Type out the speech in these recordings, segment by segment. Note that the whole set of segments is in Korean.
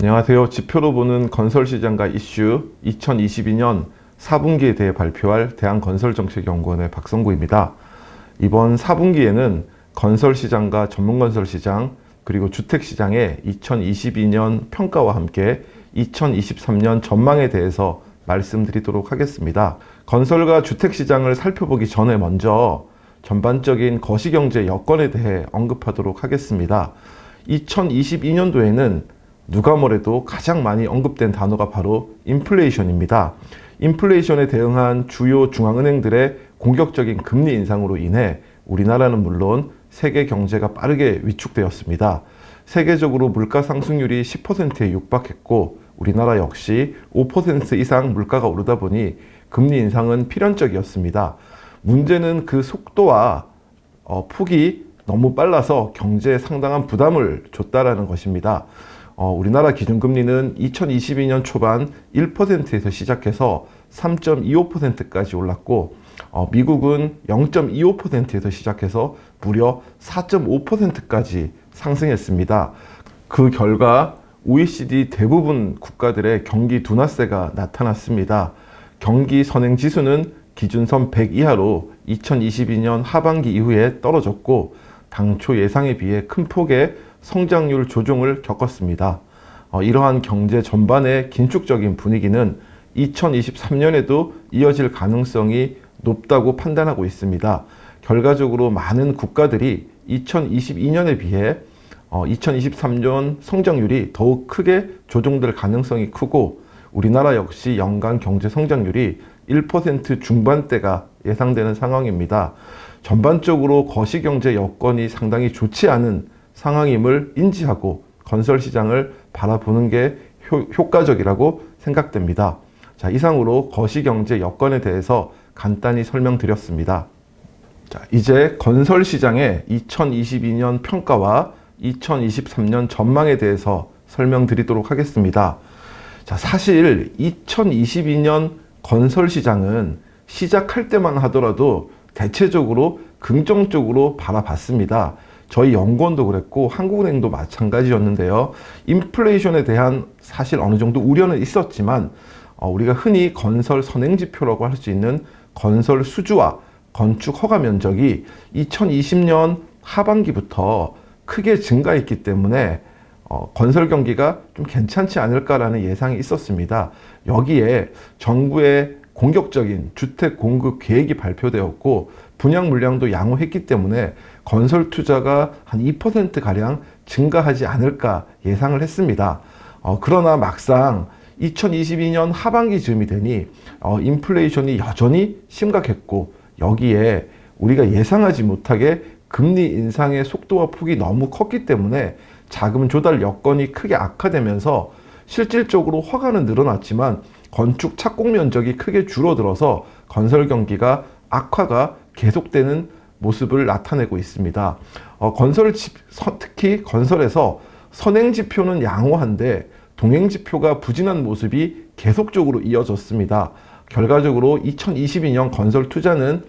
안녕하세요. 지표로 보는 건설시장과 이슈 2022년 4분기에 대해 발표할 대한건설정책연구원의 박성구입니다. 이번 4분기에는 건설시장과 전문건설시장 그리고 주택시장의 2022년 평가와 함께 2023년 전망에 대해서 말씀드리도록 하겠습니다. 건설과 주택시장을 살펴보기 전에 먼저 전반적인 거시경제 여건에 대해 언급하도록 하겠습니다. 2022년도에는 누가 뭐래도 가장 많이 언급된 단어가 바로 인플레이션입니다. 인플레이션에 대응한 주요 중앙은행들의 공격적인 금리 인상으로 인해 우리나라는 물론 세계 경제가 빠르게 위축되었습니다. 세계적으로 물가 상승률이 10%에 육박했고 우리나라 역시 5% 이상 물가가 오르다 보니 금리 인상은 필연적이었습니다. 문제는 그 속도와 폭이 너무 빨라서 경제에 상당한 부담을 줬다라는 것입니다. 우리나라 기준금리는 2022년 초반 1%에서 시작해서 3.25%까지 올랐고 미국은 0.25%에서 시작해서 무려 4.5%까지 상승했습니다. 그 결과 OECD 대부분 국가들의 경기 둔화세가 나타났습니다. 경기 선행지수는 기준선 100 이하로 2022년 하반기 이후에 떨어졌고 당초 예상에 비해 큰 폭의 성장률 조정을 겪었습니다. 이러한 경제 전반의 긴축적인 분위기는 2023년에도 이어질 가능성이 높다고 판단하고 있습니다. 결과적으로 많은 국가들이 2022년에 비해 2023년 성장률이 더욱 크게 조정될 가능성이 크고 우리나라 역시 연간 경제 성장률이 1% 중반대가 예상되는 상황입니다. 전반적으로 거시경제 여건이 상당히 좋지 않은 상황임을 인지하고 건설시장을 바라보는 게 효과적이라고 생각됩니다. 자, 이상으로 거시경제 여건에 대해서 간단히 설명드렸습니다. 자, 이제 건설시장의 2022년 평가와 2023년 전망에 대해서 설명드리도록 하겠습니다. 자, 사실 2022년 건설시장은 시작할 때만 하더라도 대체적으로 긍정적으로 바라봤습니다. 저희 연구원도 그랬고 한국은행도 마찬가지였는데요. 인플레이션에 대한 사실 어느 정도 우려는 있었지만 우리가 흔히 건설 선행지표라고 할 수 있는 건설 수주와 건축 허가 면적이 2020년 하반기부터 크게 증가했기 때문에 건설 경기가 좀 괜찮지 않을까라는 예상이 있었습니다. 여기에 정부의 공격적인 주택 공급 계획이 발표되었고 분양 물량도 양호했기 때문에 건설 투자가 한 2%가량 증가하지 않을까 예상을 했습니다. 그러나 막상 2022년 하반기 즈음이 되니 인플레이션이 여전히 심각했고 여기에 우리가 예상하지 못하게 금리 인상의 속도와 폭이 너무 컸기 때문에 자금 조달 여건이 크게 악화되면서 실질적으로 허가는 늘어났지만 건축 착공 면적이 크게 줄어들어서 건설 경기가 악화가 계속되는 모습을 나타내고 있습니다. 특히 건설에서 선행지표는 양호한데 동행지표가 부진한 모습이 계속적으로 이어졌습니다. 결과적으로 2022년 건설 투자는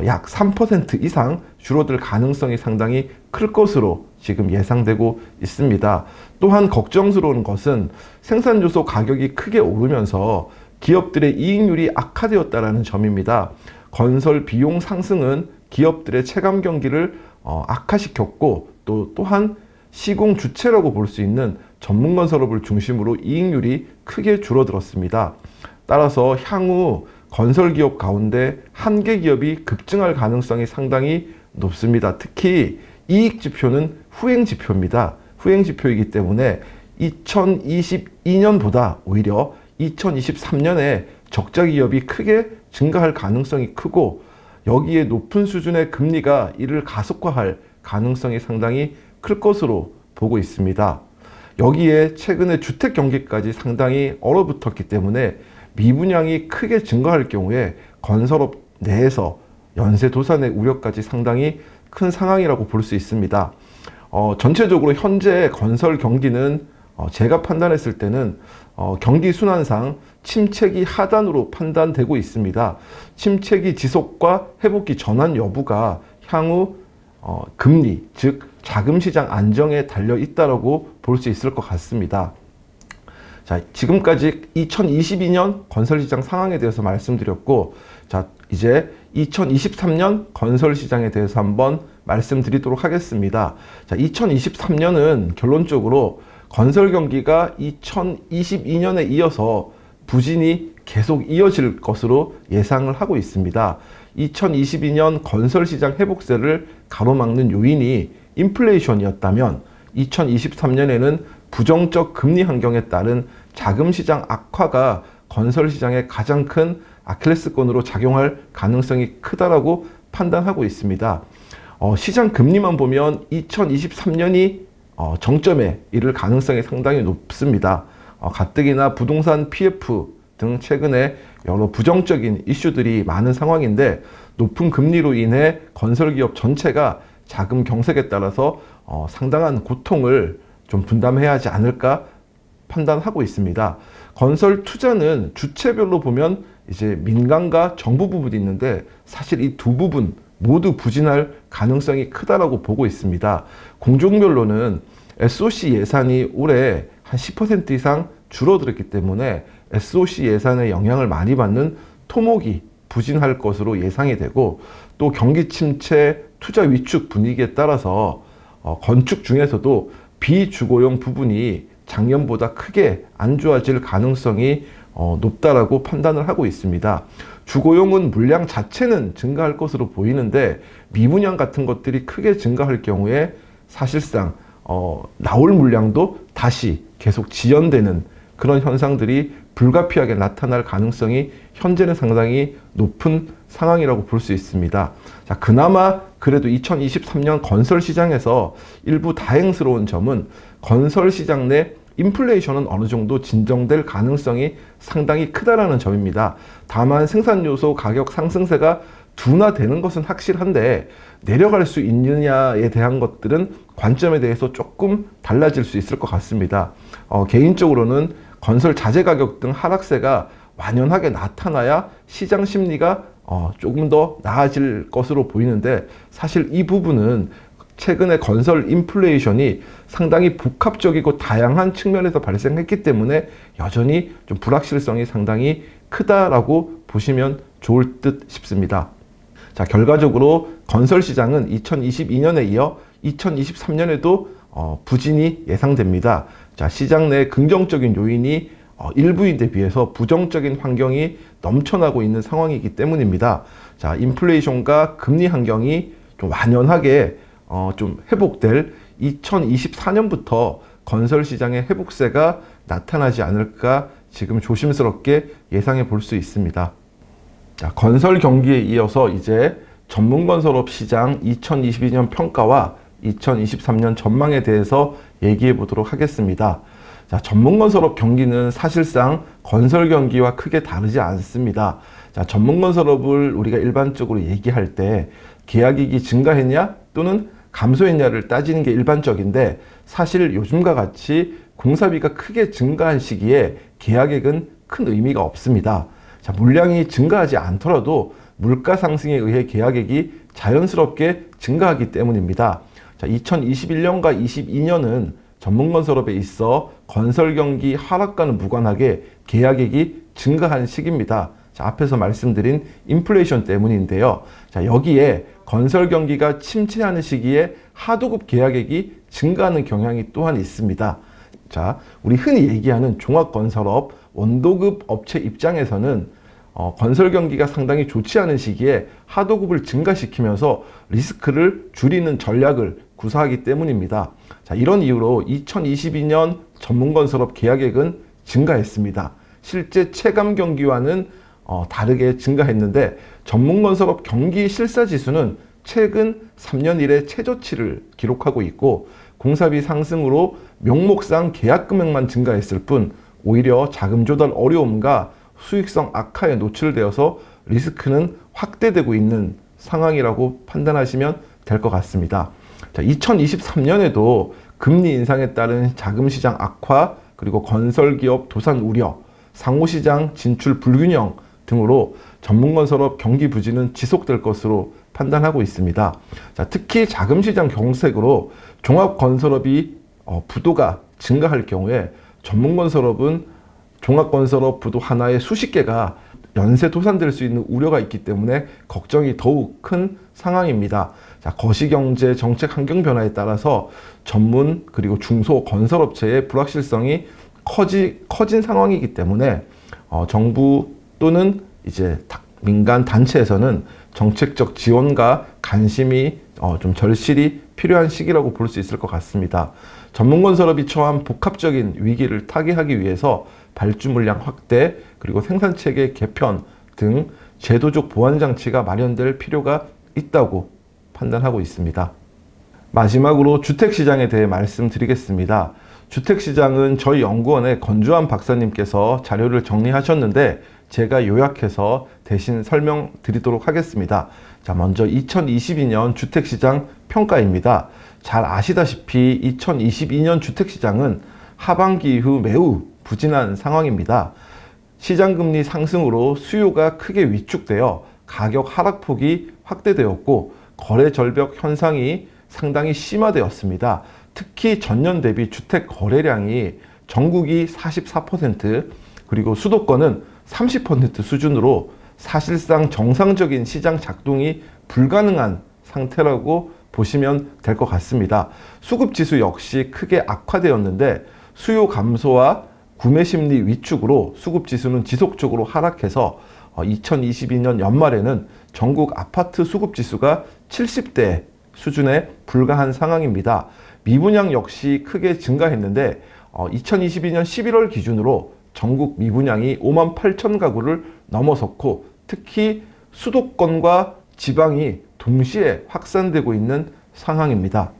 약 3% 이상 줄어들 가능성이 상당히 클 것으로 지금 예상되고 있습니다. 또한 걱정스러운 것은 생산요소 가격이 크게 오르면서 기업들의 이익률이 악화되었다는 점입니다. 건설 비용 상승은 기업들의 체감 경기를 악화시켰고 또한 시공 주체라고 볼 수 있는 전문건설업을 중심으로 이익률이 크게 줄어들었습니다. 따라서 향후 건설기업 가운데 한계 기업이 급증할 가능성이 상당히 높습니다. 특히 이익지표는 후행지표입니다. 후행지표이기 때문에 2022년보다 오히려 2023년에 적자 기업이 크게 증가할 가능성이 크고 여기에 높은 수준의 금리가 이를 가속화할 가능성이 상당히 클 것으로 보고 있습니다. 여기에 최근에 주택 경기까지 상당히 얼어붙었기 때문에 미분양이 크게 증가할 경우에 건설업 내에서 연쇄 도산의 우려까지 상당히 큰 상황이라고 볼 수 있습니다. 전체적으로 현재 건설 경기는 제가 판단했을 때는 경기 순환상 침체기 하단으로 판단되고 있습니다. 침체기 지속과 회복기 전환 여부가 향후 금리, 즉 자금시장 안정에 달려 있다고 볼 수 있을 것 같습니다. 자, 지금까지 2022년 건설시장 상황에 대해서 말씀드렸고, 자, 이제 2023년 건설시장에 대해서 한번 말씀드리도록 하겠습니다. 자, 2023년은 결론적으로 건설 경기가 2022년에 이어서 부진이 계속 이어질 것으로 예상을 하고 있습니다. 2022년 건설시장 회복세를 가로막는 요인이 인플레이션이었다면 2023년에는 부정적 금리 환경에 따른 자금시장 악화가 건설시장의 가장 큰 아킬레스건으로 작용할 가능성이 크다라고 판단하고 있습니다. 시장 금리만 보면 2023년이 정점에 이를 가능성이 상당히 높습니다. 가뜩이나 부동산 PF 등 최근에 여러 부정적인 이슈들이 많은 상황인데, 높은 금리로 인해 건설기업 전체가 자금 경색에 따라서 상당한 고통을 좀 분담해야 하지 않을까 판단하고 있습니다. 건설 투자는 주체별로 보면 이제 민간과 정부 부분이 있는데, 사실 이 두 부분 모두 부진할 가능성이 크다라고 보고 있습니다. 공종별로는 SOC 예산이 올해 한 10% 이상 줄어들었기 때문에 SOC 예산의 영향을 많이 받는 토목이 부진할 것으로 예상이 되고, 또 경기 침체, 투자 위축 분위기에 따라서 건축 중에서도 비주거용 부분이 작년보다 크게 안 좋아질 가능성이 높다라고 판단을 하고 있습니다. 주거용은 물량 자체는 증가할 것으로 보이는데, 미분양 같은 것들이 크게 증가할 경우에 사실상 나올 물량도 다시 계속 지연되는 그런 현상들이 불가피하게 나타날 가능성이 현재는 상당히 높은 상황이라고 볼 수 있습니다. 자, 그나마 그래도 2023년 건설 시장에서 일부 다행스러운 점은 건설 시장 내 인플레이션은 어느 정도 진정될 가능성이 상당히 크다라는 점입니다. 다만 생산 요소 가격 상승세가 둔화되는 것은 확실한데, 내려갈 수 있느냐에 대한 것들은 관점에 대해서 조금 달라질 수 있을 것 같습니다. 개인적으로는 건설 자재 가격 등 하락세가 완연하게 나타나야 시장 심리가 조금 더 나아질 것으로 보이는데, 사실 이 부분은 최근에 건설 인플레이션이 상당히 복합적이고 다양한 측면에서 발생했기 때문에 여전히 좀 불확실성이 상당히 크다라고 보시면 좋을 듯 싶습니다. 자, 결과적으로 건설 시장은 2022년에 이어 2023년에도 부진이 예상됩니다. 자, 시장 내 긍정적인 요인이 일부인데 비해서 부정적인 환경이 넘쳐나고 있는 상황이기 때문입니다. 자, 인플레이션과 금리 환경이 좀 완연하게 좀 회복될 2024년부터 건설 시장의 회복세가 나타나지 않을까 지금 조심스럽게 예상해 볼 수 있습니다. 자, 건설 경기에 이어서 이제 전문건설업 시장 2022년 평가와 2023년 전망에 대해서 얘기해 보도록 하겠습니다. 자, 전문건설업 경기는 사실상 건설 경기와 크게 다르지 않습니다. 자, 전문건설업을 우리가 일반적으로 얘기할 때 계약이익이 증가했냐 또는 감소했냐를 따지는 게 일반적인데, 사실 요즘과 같이 공사비가 크게 증가한 시기에 계약액은 큰 의미가 없습니다. 자, 물량이 증가하지 않더라도 물가 상승에 의해 계약액이 자연스럽게 증가하기 때문입니다. 자, 2021년과 22년은 전문건설업에 있어 건설 경기 하락과는 무관하게 계약액이 증가한 시기입니다. 자, 앞에서 말씀드린 인플레이션 때문인데요. 자, 여기에 건설 경기가 침체하는 시기에 하도급 계약액이 증가하는 경향이 또한 있습니다. 자, 우리 흔히 얘기하는 종합건설업 원도급 업체 입장에서는 건설 경기가 상당히 좋지 않은 시기에 하도급을 증가시키면서 리스크를 줄이는 전략을 구사하기 때문입니다. 자, 이런 이유로 2022년 전문건설업 계약액은 증가했습니다. 실제 체감 경기와는 다르게 증가했는데, 전문건설업 경기 실사지수는 최근 3년 이래 최저치를 기록하고 있고, 공사비 상승으로 명목상 계약 금액만 증가했을 뿐 오히려 자금 조달 어려움과 수익성 악화에 노출되어서 리스크는 확대되고 있는 상황이라고 판단하시면 될 것 같습니다. 자, 2023년에도 금리 인상에 따른 자금시장 악화, 그리고 건설기업 도산 우려, 상호시장 진출 불균형 등으로 전문건설업 경기 부진은 지속될 것으로 판단하고 있습니다. 자, 특히 자금시장 경색으로 종합건설업이 부도가 증가할 경우에 전문건설업은 종합건설업 부도 하나에 수십 개가 연쇄 도산될 수 있는 우려가 있기 때문에 걱정이 더욱 큰 상황입니다. 자, 거시경제 정책 환경 변화에 따라서 전문 그리고 중소 건설업체의 불확실성이 커진 상황이기 때문에 정부 또는 이제 민간 단체에서는 정책적 지원과 관심이 좀 절실히 필요한 시기라고 볼 수 있을 것 같습니다. 전문건설업이 처한 복합적인 위기를 타개하기 위해서 발주 물량 확대 그리고 생산체계 개편 등 제도적 보완 장치가 마련될 필요가 있다고 판단하고 있습니다. 마지막으로 주택시장에 대해 말씀드리겠습니다. 주택시장은 저희 연구원의 건주한 박사님께서 자료를 정리하셨는데 제가 요약해서 대신 설명드리도록 하겠습니다. 자, 먼저 2022년 주택시장 평가입니다. 잘 아시다시피 2022년 주택시장은 하반기 이후 매우 부진한 상황입니다. 시장금리 상승으로 수요가 크게 위축되어 가격 하락폭이 확대되었고 거래 절벽 현상이 상당히 심화되었습니다. 특히 전년 대비 주택 거래량이 전국이 44% 그리고 수도권은 30% 수준으로 사실상 정상적인 시장 작동이 불가능한 상태라고 보시면 될 것 같습니다. 수급지수 역시 크게 악화되었는데 수요 감소와 구매 심리 위축으로 수급지수는 지속적으로 하락해서 2022년 연말에는 전국 아파트 수급지수가 70대 수준에 불과한 상황입니다. 미분양 역시 크게 증가했는데 2022년 11월 기준으로 전국 미분양이 5만 8천 가구를 넘어섰고 특히 수도권과 지방이 동시에 확산되고 있는 상황입니다.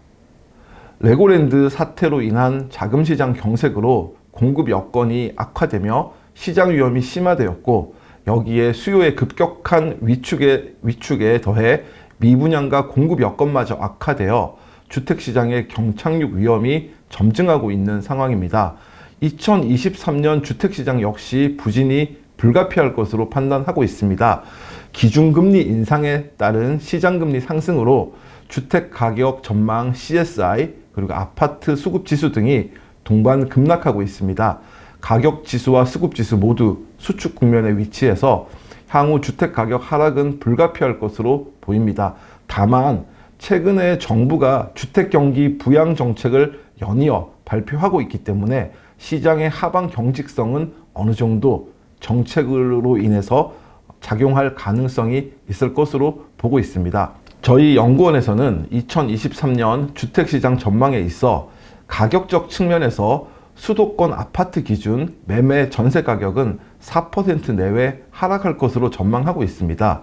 레고랜드 사태로 인한 자금시장 경색으로 공급 여건이 악화되며 시장 위험이 심화되었고 여기에 수요의 급격한 위축에 더해 미분양과 공급 여건마저 악화되어 주택시장의 경착륙 위험이 점증하고 있는 상황입니다. 2023년 주택시장 역시 부진이 불가피할 것으로 판단하고 있습니다. 기준금리 인상에 따른 시장금리 상승으로 주택가격 전망 CSI 그리고 아파트 수급지수 등이 동반 급락하고 있습니다. 가격지수와 수급지수 모두 수축 국면에 위치해서 향후 주택가격 하락은 불가피할 것으로 보입니다. 다만 최근에 정부가 주택경기 부양 정책을 연이어 발표하고 있기 때문에 시장의 하방 경직성은 어느 정도 정책으로 인해서 작용할 가능성이 있을 것으로 보고 있습니다. 저희 연구원에서는 2023년 주택시장 전망에 있어 가격적 측면에서 수도권 아파트 기준 매매 전세 가격은 4% 내외 하락할 것으로 전망하고 있습니다.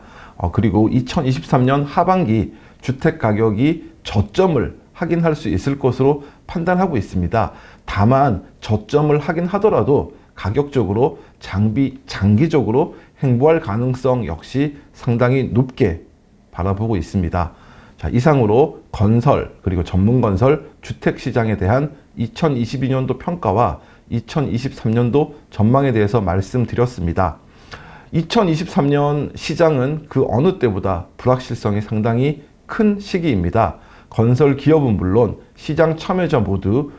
그리고 2023년 하반기 주택 가격이 저점을 확인할 수 있을 것으로 판단하고 있습니다. 다만 저점을 확인하더라도 가격적으로 장기적으로 횡보할 가능성 역시 상당히 높게 바라보고 있습니다. 자, 이상으로 건설 그리고 전문건설 주택시장에 대한 2022년도 평가와 2023년도 전망에 대해서 말씀드렸습니다. 2023년 시장은 그 어느 때보다 불확실성이 상당히 큰 시기입니다. 건설 기업은 물론 시장 참여자 모두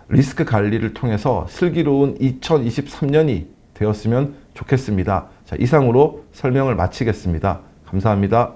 리스크 관리를 통해서 슬기로운 2023년이 되었으면 좋겠습니다. 자, 이상으로 설명을 마치겠습니다. 감사합니다.